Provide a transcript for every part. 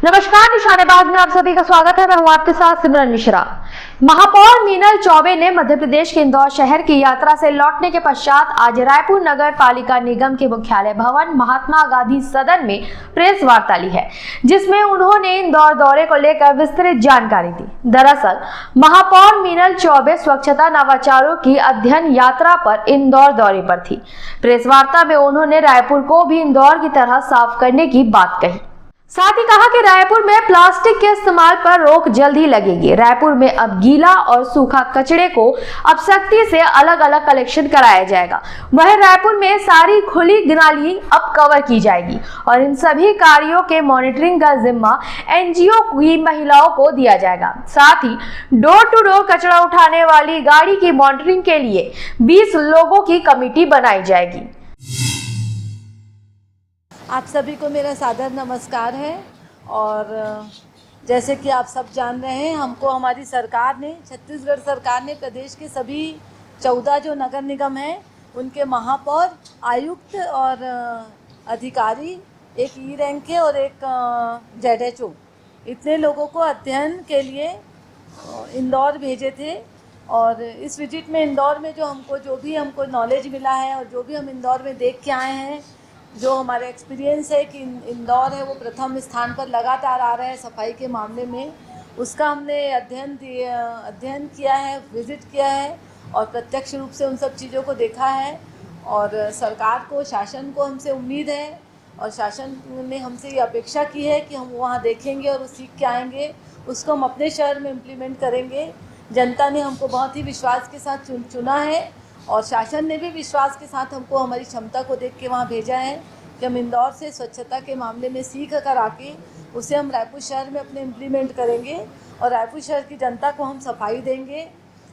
नमस्कार, निशानेबाज में आप सभी का स्वागत है। मैं हूं आपके साथ सिमरन मिश्रा। महापौर मीनल चौबे ने मध्य प्रदेश के इंदौर शहर की यात्रा से लौटने के पश्चात आज रायपुर नगर पालिका निगम के मुख्यालय भवन महात्मा गांधी सदन में प्रेस वार्ता ली है, जिसमें उन्होंने इंदौर दौरे को लेकर विस्तृत जानकारी दी। दरअसल महापौर मीनल चौबे स्वच्छता नवाचारों की अध्ययन यात्रा पर इंदौर दौरे पर थी। प्रेस वार्ता में उन्होंने रायपुर को भी इंदौर की तरह साफ करने की बात कही। साथ ही कहा कि रायपुर में प्लास्टिक के इस्तेमाल पर रोक जल्द ही लगेगी। रायपुर में अब गीला और सूखा कचरे को अब सख्ती से अलग अलग कलेक्शन कराया जाएगा। वह रायपुर में सारी खुली नाली अब कवर की जाएगी और इन सभी कार्यों के मॉनिटरिंग का जिम्मा एनजीओ की महिलाओं को दिया जाएगा। साथ ही डोर टू डोर कचरा उठाने वाली गाड़ी की मॉनिटरिंग के लिए 20 लोगों की कमेटी बनाई जाएगी। आप सभी को मेरा सादर नमस्कार है। और जैसे कि आप सब जान रहे हैं, हमको हमारी सरकार ने, छत्तीसगढ़ सरकार ने प्रदेश के सभी 14 जो नगर निगम हैं उनके महापौर, आयुक्त और अधिकारी, एक ई रैंक है और एक ZHO, इतने लोगों को अध्ययन के लिए इंदौर भेजे थे। और इस विजिट में इंदौर में जो भी हमको नॉलेज मिला है और जो भी हम इंदौर में देख के आए हैं, जो हमारा एक्सपीरियंस है कि इंदौर है वो प्रथम स्थान पर लगातार आ रहा है सफाई के मामले में, उसका हमने अध्ययन किया है, विज़िट किया है और प्रत्यक्ष रूप से उन सब चीज़ों को देखा है। और सरकार को, शासन को हमसे उम्मीद है और शासन ने हमसे ये अपेक्षा की है कि हम वहाँ देखेंगे और वो सीख के आएंगे, उसको हम अपने शहर में इम्प्लीमेंट करेंगे। जनता ने हमको बहुत ही विश्वास के साथ चुना है और शासन ने भी विश्वास के साथ हमको हमारी क्षमता को देख के वहाँ भेजा है कि हम इंदौर से स्वच्छता के मामले में सीख कर आके उसे हम रायपुर शहर में अपने इम्प्लीमेंट करेंगे और रायपुर शहर की जनता को हम सफाई देंगे।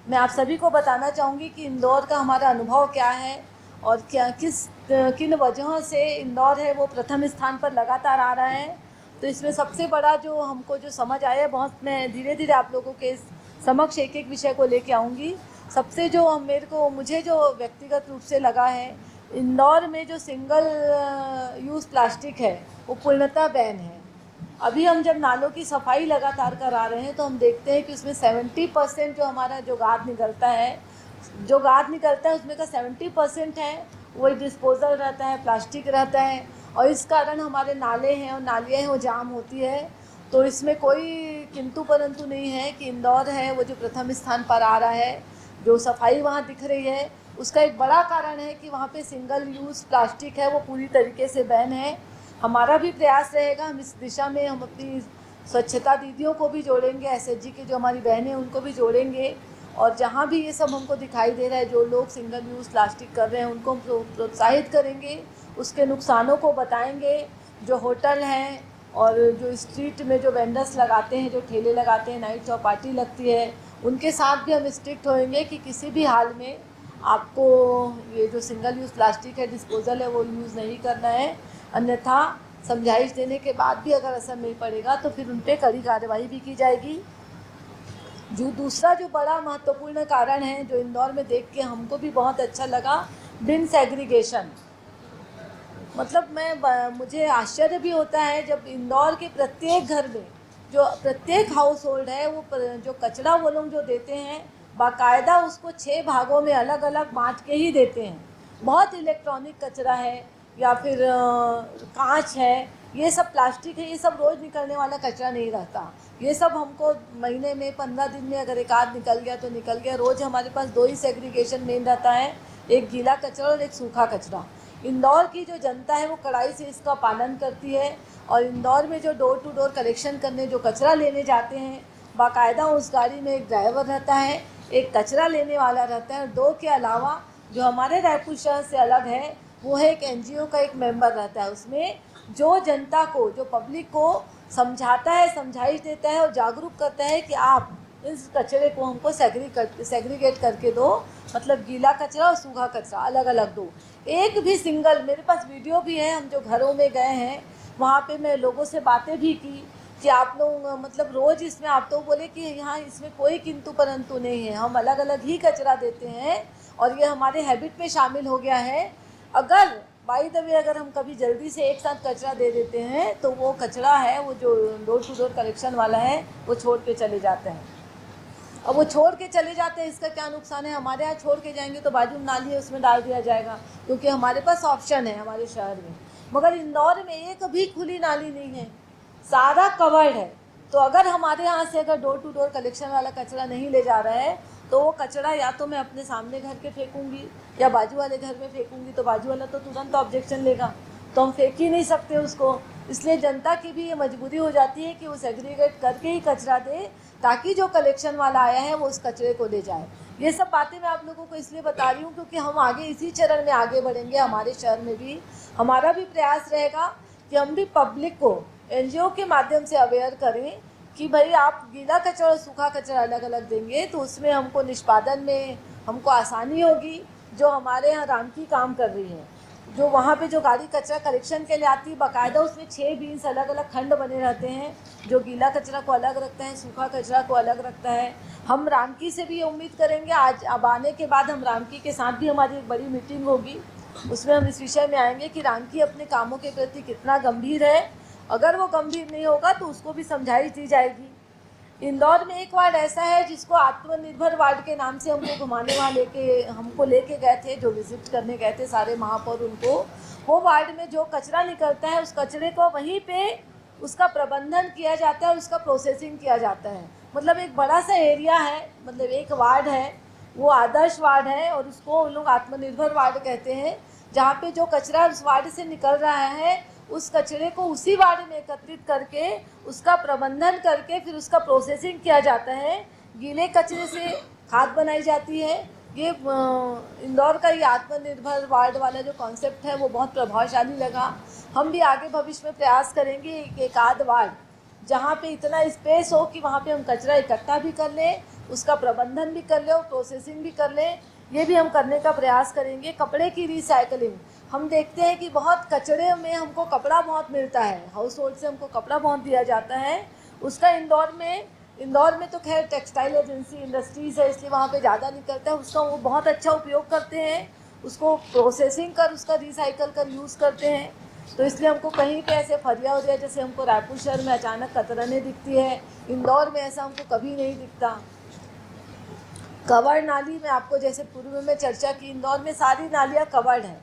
मैं आप सभी को बताना चाहूँगी कि इंदौर का हमारा अनुभव क्या है और किन वजहों से इंदौर है वो प्रथम स्थान पर लगातार आ रहा है। तो इसमें सबसे बड़ा जो हमको जो समझ आया, बहुत मैं धीरे धीरे आप लोगों के समक्ष एक एक विषय को लेके आऊँगी। सबसे जो मुझे जो व्यक्तिगत रूप से लगा है, इंदौर में जो सिंगल यूज़ प्लास्टिक है वो पूर्णतः बैन है। अभी हम जब नालों की सफाई लगातार करा रहे हैं तो हम देखते हैं कि उसमें 70% जो हमारा जो गाद निकलता है उसमें का 70% है वो डिस्पोजल रहता है, प्लास्टिक रहता है और इस कारण हमारे नाले हैं और नालियाँ हैं वो जाम होती है। तो इसमें कोई किंतु परंतु नहीं है कि इंदौर है वो जो प्रथम स्थान पर आ रहा है। जो सफाई वहाँ दिख रही है उसका एक बड़ा कारण है कि वहाँ पे सिंगल यूज़ प्लास्टिक है वो पूरी तरीके से बैन है। हमारा भी प्रयास रहेगा, हम इस दिशा में हम अपनी स्वच्छता दीदियों को भी जोड़ेंगे, SHG की जो हमारी बहनें हैं उनको भी जोड़ेंगे और जहाँ भी ये सब हमको दिखाई दे रहा है जो लोग सिंगल यूज़ प्लास्टिक कर रहे हैं उनको प्रोत्साहित करेंगे, उसके नुकसानों को बताएँगे। जो होटल हैं और जो स्ट्रीट में जो वेंडर्स लगाते हैं, जो ठेले लगाते हैं, नाइट चौपाटी लगती है, उनके साथ भी हम स्ट्रिक्ट होएंगे कि किसी भी हाल में आपको ये जो सिंगल यूज़ प्लास्टिक है, डिस्पोजल है, वो यूज़ नहीं करना है। अन्यथा समझाइश देने के बाद भी अगर असर नहीं पड़ेगा तो फिर उन पर कड़ी कार्रवाई भी की जाएगी। दूसरा जो बड़ा महत्वपूर्ण कारण है जो इंदौर में देख के हमको भी बहुत अच्छा लगा, बिन सेग्रीगेशन। मतलब मुझे आश्चर्य भी होता है जब इंदौर के प्रत्येक घर में, जो प्रत्येक हाउस होल्ड है, वो जो कचरा वो लोग जो देते हैं बाकायदा उसको 6 भागों में अलग अलग बांट के ही देते हैं। बहुत इलेक्ट्रॉनिक कचरा है या फिर कांच है, ये सब प्लास्टिक है, ये सब रोज़ निकलने वाला कचरा नहीं रहता। ये सब हमको महीने में 15 दिन में अगर एक आध निकल गया तो निकल गया। रोज़ हमारे पास 2 ही सेग्रीगेशन मेन रहता है, एक गीला कचरा और एक सूखा कचरा। इंदौर की जो जनता है वो कड़ाई से इसका पालन करती है और इंदौर में जो डोर टू डोर कलेक्शन करने जो कचरा लेने जाते हैं, बाकायदा उस गाड़ी में एक ड्राइवर रहता है, एक कचरा लेने वाला रहता है और 2 के अलावा जो हमारे रायपुर शहर से अलग है वो है एक NGO का एक मेंबर रहता है। उसमें जो जनता को, जो पब्लिक को समझाता है, समझाइश देता है और जागरूक करता है कि आप इस कचरे को हमको सेग्रीगेट करके दो, मतलब गीला कचरा और सूखा कचरा अलग अलग दो। एक भी सिंगल, मेरे पास वीडियो भी है, हम जो घरों में गए हैं वहाँ पे मैं लोगों से बातें भी की कि आप लोग मतलब रोज़ इसमें, आप तो बोले कि यहाँ इसमें कोई किंतु परंतु नहीं है, हम अलग अलग ही कचरा देते हैं और ये हमारे हैबिट में शामिल हो गया है। अगर बाई द वे अगर हम कभी जल्दी से एक साथ कचरा दे देते हैं तो वो कचरा है, वो जो डोर टू डोर कलेक्शन वाला है, वो छोड़ के चले जाते हैं। अब वो छोड़ के चले जाते हैं, इसका क्या नुकसान है? हमारे यहाँ छोड़ के जाएंगे तो बाजू में नाली है, उसमें डाल दिया जाएगा, क्योंकि हमारे पास ऑप्शन है हमारे शहर में। मगर इंदौर में एक भी खुली नाली नहीं है, सारा कवर्ड है। तो अगर हमारे यहाँ से अगर डोर टू डोर कलेक्शन वाला कचरा नहीं ले जा रहा है तो वो कचरा या तो मैं अपने सामने घर के फेंकूंगी या बाजू वाले घर में फेंकूंगी, तो बाजू वाला तो तुरंत ऑब्जेक्शन लेगा, तो हम फेंक ही नहीं सकते उसको। इसलिए जनता की भी ये मजबूरी हो जाती है कि वो सेग्रीगेट करके ही कचरा दे, ताकि जो कलेक्शन वाला आया है वो उस कचरे को ले जाए। ये सब बातें मैं आप लोगों को इसलिए बता रही हूँ क्योंकि हम आगे इसी चरण में आगे बढ़ेंगे। हमारे शहर में भी हमारा भी प्रयास रहेगा कि हम भी पब्लिक को एनजीओ के माध्यम से अवेयर करें कि भाई आप गीला कचरा और सूखा कचरा अलग अलग देंगे तो उसमें हमको निष्पादन में हमको आसानी होगी। जो हमारे यहाँ रामकी काम कर रही है, जो वहाँ पे जो गाड़ी कचरा कलेक्शन के लिए आती है, बाकायदा उसमें 6 बीन्स अलग अलग खंड बने रहते हैं, जो गीला कचरा को अलग रखता है, सूखा कचरा को अलग रखता है। हम रामकी से भी ये उम्मीद करेंगे, आज अब आने के बाद हम रामकी के साथ भी हमारी एक बड़ी मीटिंग होगी, उसमें हम इस विषय में आएंगे कि रामकी अपने कामों के प्रति कितना गंभीर है। अगर वो गंभीर नहीं होगा तो उसको भी समझाई दी जाएगी। इंदौर में एक वार्ड ऐसा है जिसको आत्मनिर्भर वार्ड के नाम से हमको घुमाने वाले हमको लेके गए थे, जो विजिट करने गए थे सारे महापौर उनको। वो वार्ड में जो कचरा निकलता है उस कचरे को वहीं पे उसका प्रबंधन किया जाता है, उसका प्रोसेसिंग किया जाता है। मतलब एक बड़ा सा एरिया है, मतलब एक वार्ड है, वो आदर्श वार्ड है और उसको उन लोग आत्मनिर्भर वार्ड कहते हैं, जहाँ पे जो कचरा उस वार्ड से निकल रहा है उस कचरे को उसी वार्ड में एकत्रित करके उसका प्रबंधन करके फिर उसका प्रोसेसिंग किया जाता है। गीले कचरे से खाद बनाई जाती है। ये इंदौर का ये आत्मनिर्भर वार्ड वाला जो कॉन्सेप्ट है वो बहुत प्रभावशाली लगा। हम भी आगे भविष्य में प्रयास करेंगे एक आध वार्ड जहाँ पे इतना स्पेस हो कि वहाँ पे हम कचरा इकट्ठा भी कर लें, उसका प्रबंधन भी कर लें और प्रोसेसिंग भी कर लें। ये भी हम करने का प्रयास करेंगे। कपड़े की रिसाइकलिंग, हम देखते हैं कि बहुत कचरे में हमको कपड़ा बहुत मिलता है, हाउस होल्ड से हमको कपड़ा बहुत दिया जाता है। उसका इंदौर में तो खैर टेक्सटाइल एजेंसी इंडस्ट्रीज़ है, इसलिए वहाँ पे ज़्यादा निकलता है। उसका वो बहुत अच्छा उपयोग करते हैं, उसको प्रोसेसिंग कर उसका रिसाइकल कर यूज़ करते हैं। तो इसलिए हमको कहीं पे ऐसे फरिया वरिया जैसे हमको रायपुर शहर में अचानक कतरने दिखती है, इंदौर में ऐसा हमको कभी नहीं दिखता। कवर्ड नाली में आपको जैसे पूर्व में चर्चा की, इंदौर में सारी नालियाँ कवर्ड हैं।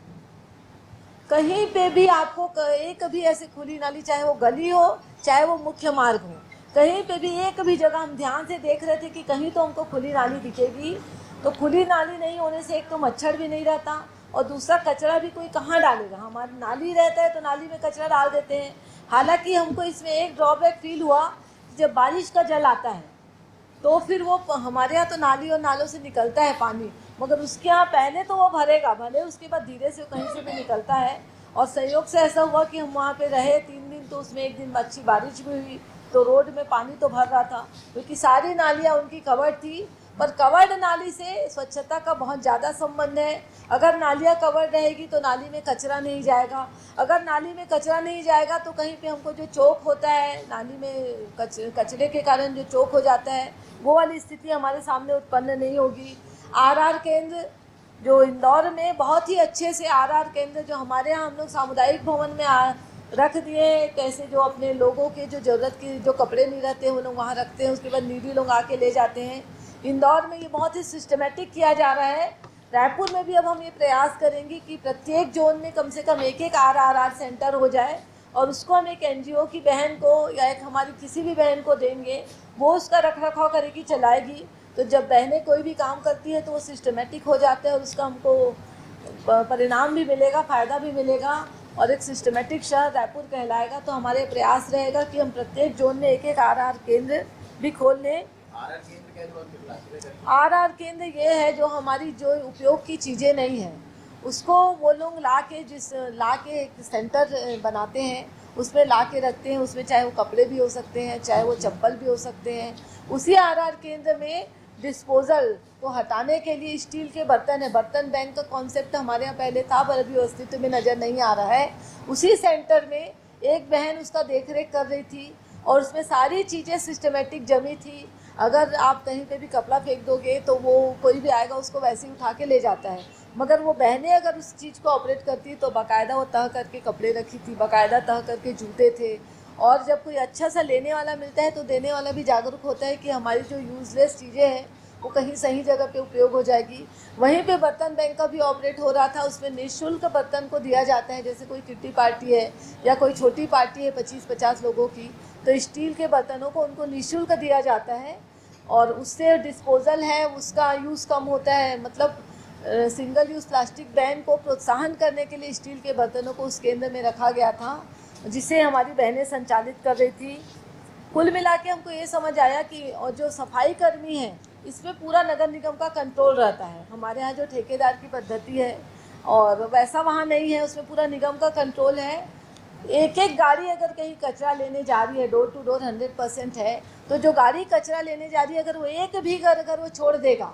कहीं पे भी आपको एक भी ऐसे खुली नाली, चाहे वो गली हो चाहे वो मुख्य मार्ग हो, कहीं पे भी एक भी जगह हम ध्यान से देख रहे थे कि कहीं तो हमको खुली नाली दिखेगी। तो खुली नाली नहीं होने से एक तो मच्छर भी नहीं रहता और दूसरा कचरा भी कोई कहाँ डालेगा। हमारी नाली रहता है तो नाली में कचरा डाल देते हैं। हालांकि हमको इसमें एक ड्रॉबैक फील हुआ, जब बारिश का जल आता है तो फिर वो हमारे यहाँ तो नाली और नालों से निकलता है पानी, मगर उसके यहाँ पहले तो वो भरेगा, भले उसके बाद धीरे से कहीं से भी निकलता है। और संयोग से ऐसा हुआ कि हम वहाँ पे रहे 3 दिन, तो उसमें एक दिन अच्छी बारिश भी हुई तो रोड में पानी तो भर रहा था, क्योंकि सारी नालियाँ उनकी कवर्ड थी। पर कवर्ड नाली से स्वच्छता का बहुत ज़्यादा संबंध है। अगर नालियाँ कवर्ड रहेगी तो नाली में कचरा नहीं जाएगा, अगर नाली में कचरा नहीं जाएगा तो कहीं पे हमको जो चौक होता है, नाली में कचरे के कारण जो चौक हो जाता है, वो वाली स्थिति हमारे सामने उत्पन्न नहीं होगी। आरआर केंद्र जो इंदौर में बहुत ही अच्छे से आरआर केंद्र जो हमारे यहाँ हम लोग सामुदायिक भवन में रख दिए, कैसे जो अपने लोगों के जो ज़रूरत के जो कपड़े नहीं रहते वो लोग वहाँ रखते हैं, उसके बाद नीडी लोग आके ले जाते हैं। इंदौर में ये बहुत ही सिस्टमेटिक किया जा रहा है। रायपुर में भी अब हम ये प्रयास करेंगे कि प्रत्येक जोन में कम से कम एक आरआर सेंटर हो जाए और उसको हम एक एनजीओ की बहन को या एक हमारी किसी भी बहन को देंगे, वो उसका रखरखाव करेगी, चलाएगी। तो जब बहनें कोई भी काम करती है तो वो सिस्टमेटिक हो जाता है और उसका हमको परिणाम भी मिलेगा, फ़ायदा भी मिलेगा और एक सिस्टमेटिक शहर रायपुर कहलाएगा। तो हमारे प्रयास रहेगा कि हम प्रत्येक जोन में एक आरआर केंद्र भी खोल लें। आरआर केंद्र ये है जो हमारी जो उपयोग की चीज़ें नहीं हैं उसको वो लोग ला के एक सेंटर बनाते हैं, उसमें ला के रखते हैं। उसमें चाहे वो कपड़े भी हो सकते हैं, चाहे वो चप्पल भी हो सकते हैं। उसी आरआर केंद्र में डिस्पोजल को हटाने के लिए स्टील के बर्तन है। बर्तन बैंक का कॉन्सेप्ट हमारे यहाँ पहले था पर अभी अस्तित्व में नज़र नहीं आ रहा है। उसी सेंटर में एक बहन उसका देख रेख कर रही थी और उसमें सारी चीज़ें सिस्टमेटिक जमी थी। अगर आप कहीं पे भी कपड़ा फेंक दोगे तो वो कोई भी आएगा उसको वैसे ही उठा के ले जाता है, मगर वो बहनें अगर उस चीज़ को ऑपरेट करती तो बाकायदा वो तह करके कपड़े रखी थी, बाकायदा तह करके जूते थे। और जब कोई अच्छा सा लेने वाला मिलता है तो देने वाला भी जागरूक होता है कि हमारी जो यूज़लेस चीज़ें हैं वो कहीं सही जगह पे उपयोग हो जाएगी। वहीं पे बर्तन बैंक का भी ऑपरेट हो रहा था, उसमें निःशुल्क बर्तन को दिया जाता है। जैसे कोई किट्टी पार्टी है या कोई छोटी पार्टी है 25-50 लोगों की, तो स्टील के बर्तनों को उनको निःशुल्क दिया जाता है और उससे डिस्पोजल है उसका यूज़ कम होता है। मतलब सिंगल यूज़ प्लास्टिक बैन को प्रोत्साहन करने के लिए स्टील के बर्तनों को उस केंद्र में रखा गया था, जिसे हमारी बहनें संचालित कर रही थी। कुल मिला के हमको ये समझ आया कि और जो सफाई कर्मी हैं इसमें पूरा नगर निगम का कंट्रोल रहता है। हमारे यहाँ जो ठेकेदार की पद्धति है और वैसा वहाँ नहीं है, उसमें पूरा निगम का कंट्रोल है। एक एक गाड़ी अगर कहीं कचरा लेने जा रही है, डोर टू डोर 100% है, तो जो गाड़ी कचरा लेने जा रही है अगर वो एक भी घर अगर वो छोड़ देगा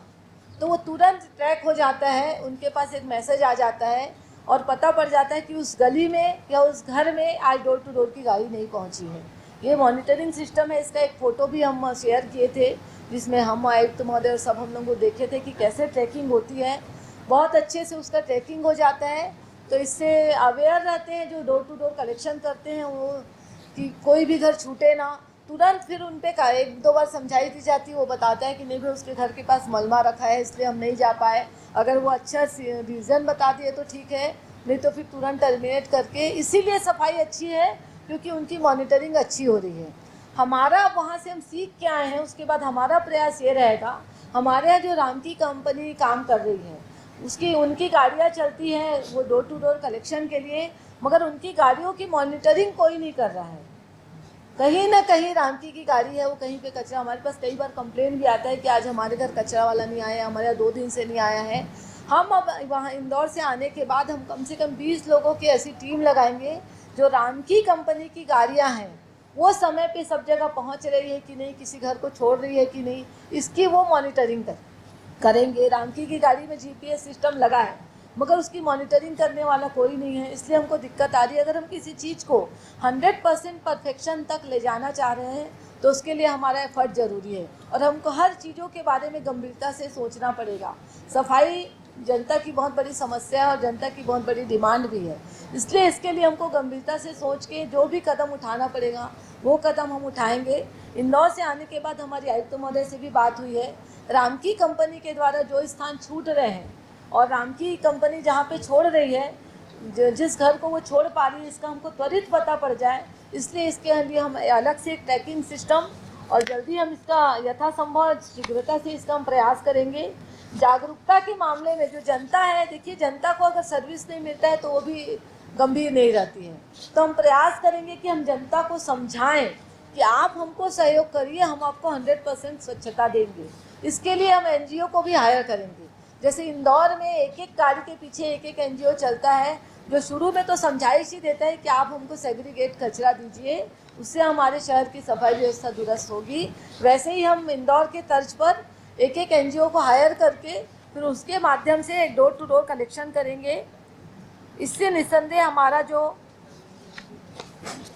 तो वो तुरंत ट्रैक हो जाता है, उनके पास एक मैसेज आ जाता है और पता पड़ जाता है कि उस गली में या उस घर में आज डोर टू डोर की गाड़ी नहीं पहुंची है। ये मॉनिटरिंग सिस्टम है। इसका एक फ़ोटो भी हम शेयर किए थे जिसमें हम आयुक्त महोदय और सब हम लोग को देखे थे कि कैसे ट्रैकिंग होती है। बहुत अच्छे से उसका ट्रैकिंग हो जाता है, तो इससे अवेयर रहते हैं जो डोर टू डोर कलेक्शन करते हैं वो, कि कोई भी घर छूटे ना। तुरंत फिर उन पे 1-2 बार समझाई दी जाती है, वो बताता है कि नहीं भाई उसके घर के पास मलबा रखा है इसलिए हम नहीं जा पाए। अगर वो अच्छा रीज़न बता दिए तो ठीक है, नहीं तो फिर तुरंत टर्मिनेट करके। इसीलिए सफाई अच्छी है क्योंकि उनकी मॉनिटरिंग अच्छी हो रही है। हमारा वहाँ से हम सीख के आए हैं, उसके बाद हमारा प्रयास ये रहेगा, हमारे यहाँ जो राम की कंपनी काम कर रही है उनकी गाड़ियाँ चलती हैं वो डोर टू डोर कलेक्शन के लिए, मगर उनकी गाड़ियों की मॉनिटरिंग कोई नहीं कर रहा है। कहीं ना कहीं रामकी की गाड़ी है वो कहीं पे कचरा, हमारे पास कई बार कंप्लेन भी आता है कि आज हमारे घर कचरा वाला नहीं आया, हमारे यहाँ 2 दिन से नहीं आया है। हम अब वहाँ इंदौर से आने के बाद हम कम से कम 20 लोगों की ऐसी टीम लगाएंगे जो रामकी कंपनी की गाड़ियाँ हैं वो समय पे सब जगह पहुँच रही है कि नहीं, किसी घर को छोड़ रही है कि नहीं, इसकी वो मॉनिटरिंग करेंगे। रामकी की गाड़ी में GPS सिस्टम लगा है मगर उसकी मॉनिटरिंग करने वाला कोई नहीं है, इसलिए हमको दिक्कत आ रही है। अगर हम किसी चीज़ को 100% परफेक्शन तक ले जाना चाह रहे हैं तो उसके लिए हमारा एफर्ट ज़रूरी है और हमको हर चीज़ों के बारे में गंभीरता से सोचना पड़ेगा। सफाई जनता की बहुत बड़ी समस्या है और जनता की बहुत बड़ी डिमांड भी है, इसलिए इसके लिए हमको गंभीरता से सोच के जो भी कदम उठाना पड़ेगा वो कदम हम उठाएंगे। इंदौर से आने के बाद हमारी आयुक्त महोदय से भी बात हुई है, रामकी कंपनी के द्वारा जो स्थान छूट रहे हैं और रामकी कंपनी जहाँ पे छोड़ रही है, जिस घर को वो छोड़ पा रही है, इसका हमको त्वरित पता पड़ जाए, इसलिए इसके लिए हम अलग से एक ट्रैकिंग सिस्टम और जल्दी हम इसका यथासंभव शीघ्रता से इसका हम प्रयास करेंगे। जागरूकता के मामले में जो जनता है, देखिए जनता को अगर सर्विस नहीं मिलता है तो वो भी गंभीर नहीं रहती है, तो हम प्रयास करेंगे कि हम जनता को समझाएं कि आप हमको सहयोग करिए, हम आपको 100% स्वच्छता देंगे। इसके लिए हम NGO को भी हायर करेंगे। जैसे इंदौर में एक एक गाड़ी के पीछे एक एक NGO चलता है जो शुरू में तो समझाइश ही देता है कि आप हमको सेग्रीगेट कचरा दीजिए, उससे हमारे शहर की सफाई व्यवस्था दुरुस्त होगी। वैसे ही हम इंदौर के तर्ज पर एक एक NGO को हायर करके फिर उसके माध्यम से एक डोर टू डोर कलेक्शन करेंगे। इससे निस्संदेह हमारा जो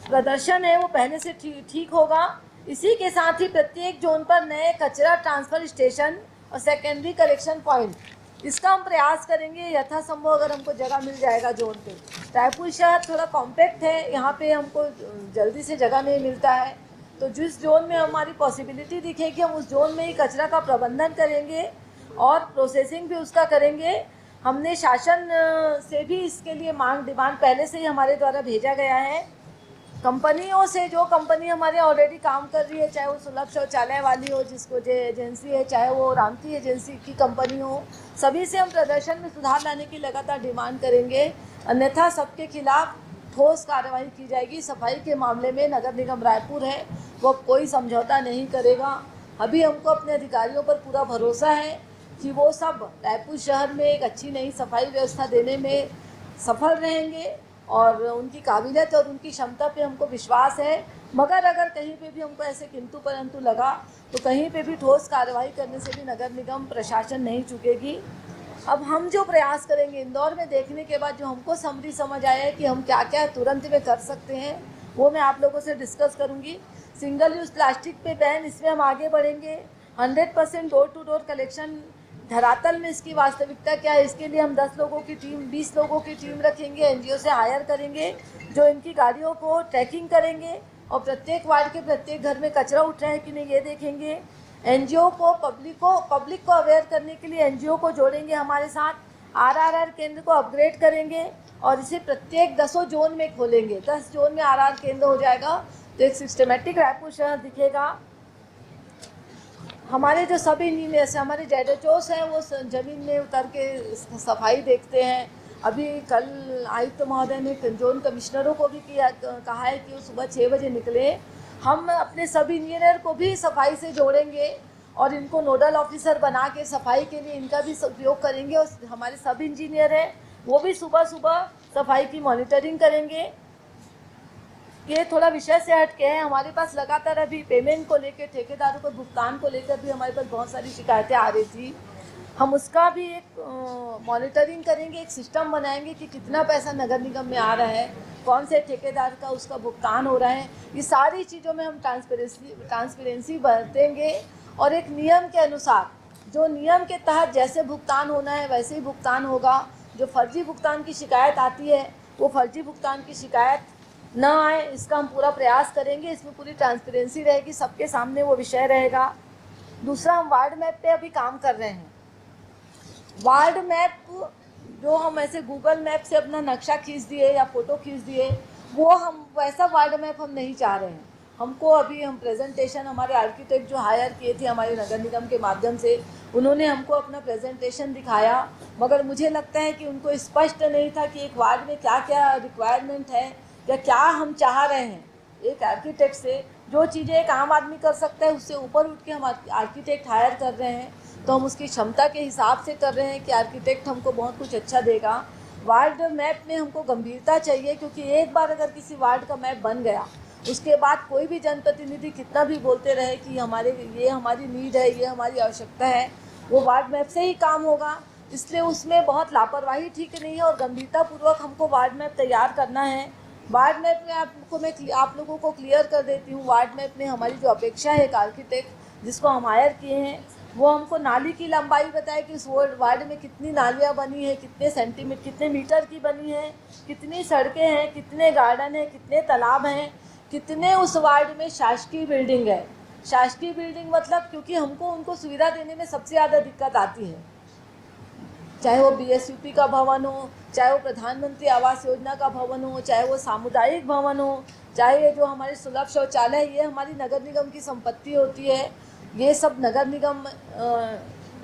प्रदर्शन है वो पहले से ठीक होगा। इसी के साथ ही प्रत्येक जोन पर नए कचरा ट्रांसफ़र स्टेशन और सेकेंडरी कलेक्शन पॉइंट, इसका हम प्रयास करेंगे यथासंभव अगर हमको जगह मिल जाएगा जोन पे। रायपुर शहर थोड़ा कॉम्पैक्ट है, यहाँ पे हमको जल्दी से जगह नहीं मिलता है, तो जिस जोन में हमारी पॉसिबिलिटी दिखेगी हम उस जोन में ही कचरा का प्रबंधन करेंगे और प्रोसेसिंग भी उसका करेंगे। हमने शासन से भी इसके लिए डिमांड पहले से ही हमारे द्वारा भेजा गया है। कंपनियों से, जो कंपनी हमारे ऑलरेडी काम कर रही है, चाहे वो सुलभ शौचालय वाली हो जिसको जो एजेंसी है, चाहे वो रामकी एजेंसी की कंपनी हो, सभी से हम प्रदर्शन में सुधार लाने की लगातार डिमांड करेंगे, अन्यथा सबके खिलाफ ठोस कार्रवाई की जाएगी। सफाई के मामले में नगर निगम रायपुर है वो कोई समझौता नहीं करेगा। अभी हमको अपने अधिकारियों पर पूरा भरोसा है कि वो सब रायपुर शहर में एक अच्छी नई सफाई व्यवस्था देने में सफल रहेंगे और उनकी काबिलियत और उनकी क्षमता पे हमको विश्वास है। मगर अगर कहीं पे भी हमको ऐसे किंतु परंतु लगा तो कहीं पे भी ठोस कार्रवाई करने से भी नगर निगम प्रशासन नहीं चूकेगी। अब हम जो प्रयास करेंगे इंदौर में देखने के बाद जो हमको समझ आया है कि हम क्या क्या तुरंत में कर सकते हैं, वो मैं आप लोगों से डिस्कस करूँगी। सिंगल यूज़ प्लास्टिक पे बैन, इसमें हम आगे बढ़ेंगे। 100% डोर टू डोर कलेक्शन। धरातल में इसकी वास्तविकता क्या है, इसके लिए हम 10 लोगों की टीम, 20 लोगों की टीम रखेंगे, एनजीओ से हायर करेंगे, जो इनकी गाड़ियों को ट्रैकिंग करेंगे और प्रत्येक वार्ड के प्रत्येक घर में कचरा उठ रहा है कि नहीं ये देखेंगे। एनजीओ को पब्लिक को अवेयर करने के लिए एनजीओ को जोड़ेंगे हमारे साथ। आरआर केंद्र को अपग्रेड करेंगे और इसे प्रत्येक 10 जोन में खोलेंगे। 10 जोन में आरआर केंद्र हो जाएगा तो एक सिस्टमेटिक रायपुर शहर दिखेगा। हमारे जो सब इंजीनियर्स हैं, हमारे जेडएचओस हैं, वो ज़मीन में उतर के सफाई देखते हैं। अभी कल आयुक्त महोदय ने जोन कमिश्नरों को भी कहा है कि वो सुबह 6 बजे निकले। हम अपने सब इंजीनियर को भी सफाई से जोड़ेंगे और इनको नोडल ऑफिसर बना के सफाई के लिए इनका भी उपयोग करेंगे। और हमारे सब इंजीनियर हैं वो भी सुबह सुबह सफाई की मॉनिटरिंग करेंगे। ये थोड़ा विषय से हट के है। हमारे पास लगातार अभी पेमेंट को लेकर, ठेकेदारों को भुगतान को लेकर भी हमारे पास बहुत सारी शिकायतें आ रही थी। हम उसका भी एक मॉनिटरिंग करेंगे, एक सिस्टम बनाएंगे कि कितना पैसा नगर निगम में आ रहा है, कौन से ठेकेदार का उसका भुगतान हो रहा है। ये सारी चीज़ों में हम ट्रांसपेरेंसी बरतेंगे और एक नियम के अनुसार, जो नियम के तहत जैसे भुगतान होना है वैसे ही भुगतान होगा। जो फर्जी भुगतान की शिकायत आती है वो फर्जी भुगतान की शिकायत न आए, इसका हम पूरा प्रयास करेंगे। इसमें पूरी ट्रांसपेरेंसी रहेगी, सबके सामने वो विषय रहेगा। दूसरा, हम वार्ड मैप पे अभी काम कर रहे हैं। वार्ड मैप जो हम ऐसे गूगल मैप से अपना नक्शा खींच दिए या फ़ोटो खींच दिए, वो हम वैसा वार्ड मैप हम नहीं चाह रहे हैं। हमको अभी हम प्रेजेंटेशन, हमारे आर्किटेक्ट जो हायर किए थे हमारे नगर निगम के माध्यम से, उन्होंने हमको अपना प्रेजेंटेशन दिखाया, मगर मुझे लगता है कि उनको स्पष्ट नहीं था कि एक वार्ड में क्या क्या रिक्वायरमेंट है या क्या हम चाह रहे हैं। एक आर्किटेक्ट से जो चीज़ें एक आम आदमी कर सकता है उससे ऊपर उठ के हम आर्किटेक्ट हायर कर रहे हैं, तो हम उसकी क्षमता के हिसाब से कर रहे हैं कि आर्किटेक्ट हमको बहुत कुछ अच्छा देगा। वार्ड मैप में हमको गंभीरता चाहिए, क्योंकि एक बार अगर किसी वार्ड का मैप बन गया, उसके बाद कोई भी जनप्रतिनिधि कितना भी बोलते रहे कि ये हमारी नीड है, ये हमारी आवश्यकता है, वो वार्ड मैप से ही काम होगा। इसलिए उसमें बहुत लापरवाही ठीक नहीं है और गंभीरतापूर्वक हमको वार्ड मैप तैयार करना है। वार्ड मैप में आप लोगों को क्लियर कर देती हूँ। वार्ड मैप में हमारी जो अपेक्षा है, एक आर्किटेक्ट जिसको हम हायर किए हैं, वो हमको नाली की लंबाई बताए कि उस वार्ड में कितनी नालियाँ बनी हैं, कितने मीटर की बनी हैं, कितनी सड़कें हैं, कितने गार्डन हैं, कितने तालाब हैं, कितने उस वार्ड में शासकीय बिल्डिंग है। शासकीय बिल्डिंग मतलब, क्योंकि हमको उनको सुविधा देने में सबसे ज़्यादा दिक्कत आती है, चाहे वो बीएसयूपी का भवन हो, चाहे वो प्रधानमंत्री आवास योजना का भवन हो, चाहे वो सामुदायिक भवन हो, चाहे जो हमारे सुलभ शौचालय, ये हमारी नगर निगम की संपत्ति होती है। ये सब नगर निगम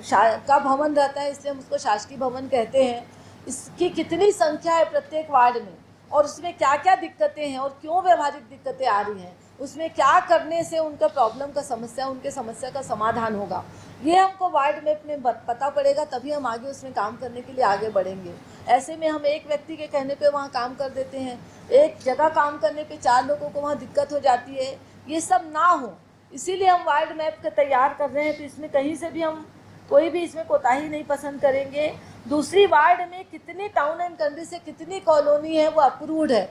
का भवन रहता है, इसलिए हम उसको शासकीय भवन कहते हैं। इसकी कितनी संख्या है प्रत्येक वार्ड में, और उसमें क्या क्या दिक्कतें हैं और क्यों व्यवहारिक दिक्कतें आ रही हैं, उसमें क्या करने से उनका प्रॉब्लम का उनके समस्या का समाधान होगा, ये हमको वार्ड मैप में पता पड़ेगा, तभी हम आगे उसमें काम करने के लिए आगे बढ़ेंगे। ऐसे में हम एक व्यक्ति के कहने पे वहाँ काम कर देते हैं, एक जगह काम करने पे 4 लोगों को वहाँ दिक्कत हो जाती है। ये सब ना हो, इसीलिए हम वार्ड मैप का तैयार कर रहे हैं। तो इसमें कहीं से भी हम कोई भी इसमें कोताही नहीं पसंद करेंगे। दूसरी, वार्ड में कितनी टाउन एंड कंट्री से कितनी कॉलोनी है वो अप्रूव्ड है।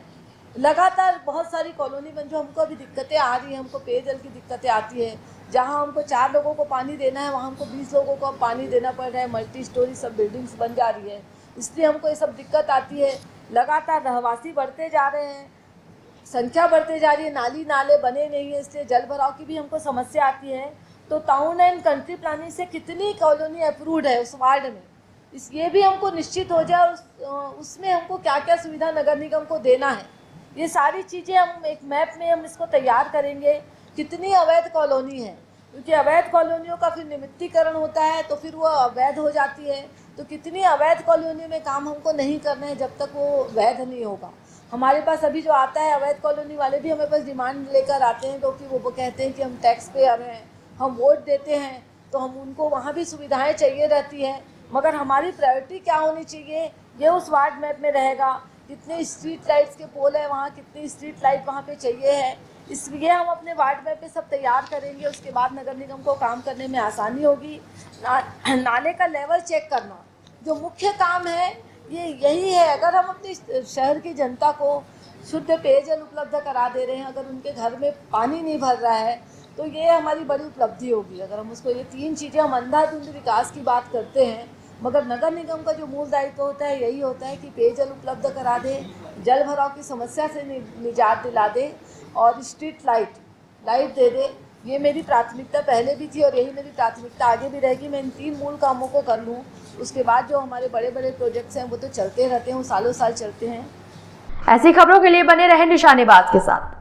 लगातार बहुत सारी कॉलोनी बन, जो हमको अभी दिक्कतें आ रही हैं, हमको पेयजल की दिक्कतें आती है। जहाँ हमको 4 लोगों को पानी देना है, वहाँ हमको 20 लोगों को अब पानी देना पड़ रहा है। मल्टी स्टोरी सब बिल्डिंग्स बन जा रही है, इसलिए हमको ये सब दिक्कत आती है। लगातार रहवासी बढ़ते जा रहे हैं, संख्या बढ़ते जा रही है, नाली नाले बने नहीं है, इसलिए जल भराव की भी हमको समस्या आती है। तो टाउन एंड कंट्री प्लानिंग से कितनी कॉलोनी अप्रूव्ड है उस वार्ड में, ये भी हमको निश्चित हो जाए, उसमें हमको क्या क्या सुविधा नगर निगम को देना है, ये सारी चीज़ें हम एक मैप में हम इसको तैयार करेंगे। कितनी अवैध कॉलोनी है, क्योंकि अवैध कॉलोनियों का फिर निमित्तीकरण होता है, तो फिर वो अवैध हो जाती है। तो कितनी अवैध कॉलोनी में काम हमको नहीं करना है जब तक वो वैध नहीं होगा। हमारे पास अभी जो आता है, अवैध कॉलोनी वाले भी हमारे पास डिमांड लेकर आते हैं, क्योंकि वो कहते हैं कि हम टैक्स पेयर हैं, हम वोट देते हैं, तो हम उनको वहाँ भी सुविधाएँ चाहिए रहती है। मगर हमारी प्रायोरिटी क्या होनी चाहिए, ये उस वार्ड मैप में रहेगा। कितने स्ट्रीट लाइट्स के पोल है वहाँ, कितनी स्ट्रीट लाइट वहाँ पे चाहिए है, इसलिए हम अपने वार्ड मैप पे सब तैयार करेंगे। उसके बाद नगर निगम को काम करने में आसानी होगी। नाले का लेवल चेक करना जो मुख्य काम है, ये यही है। अगर हम अपनी शहर की जनता को शुद्ध पेयजल उपलब्ध करा दे रहे हैं, अगर उनके घर में पानी नहीं भर रहा है तो ये हमारी बड़ी उपलब्धि होगी। अगर हम उसको ये 3 चीज़ें, हम अंधाधुंध विकास की बात करते हैं, मगर नगर निगम का जो मूल दायित्व होता है यही होता है कि पेयजल उपलब्ध करा दे, जल भराव की समस्या से निजात दिला दे और स्ट्रीट लाइट दे दे। ये मेरी प्राथमिकता पहले भी थी और यही मेरी प्राथमिकता आगे भी रहेगी। मैं इन 3 मूल कामों को कर लूँ, उसके बाद जो हमारे बड़े बड़े प्रोजेक्ट्स हैं वो तो चलते रहते हैं, वो सालों साल चलते हैं। ऐसी खबरों के लिए बने रहे निशानेबाज के साथ।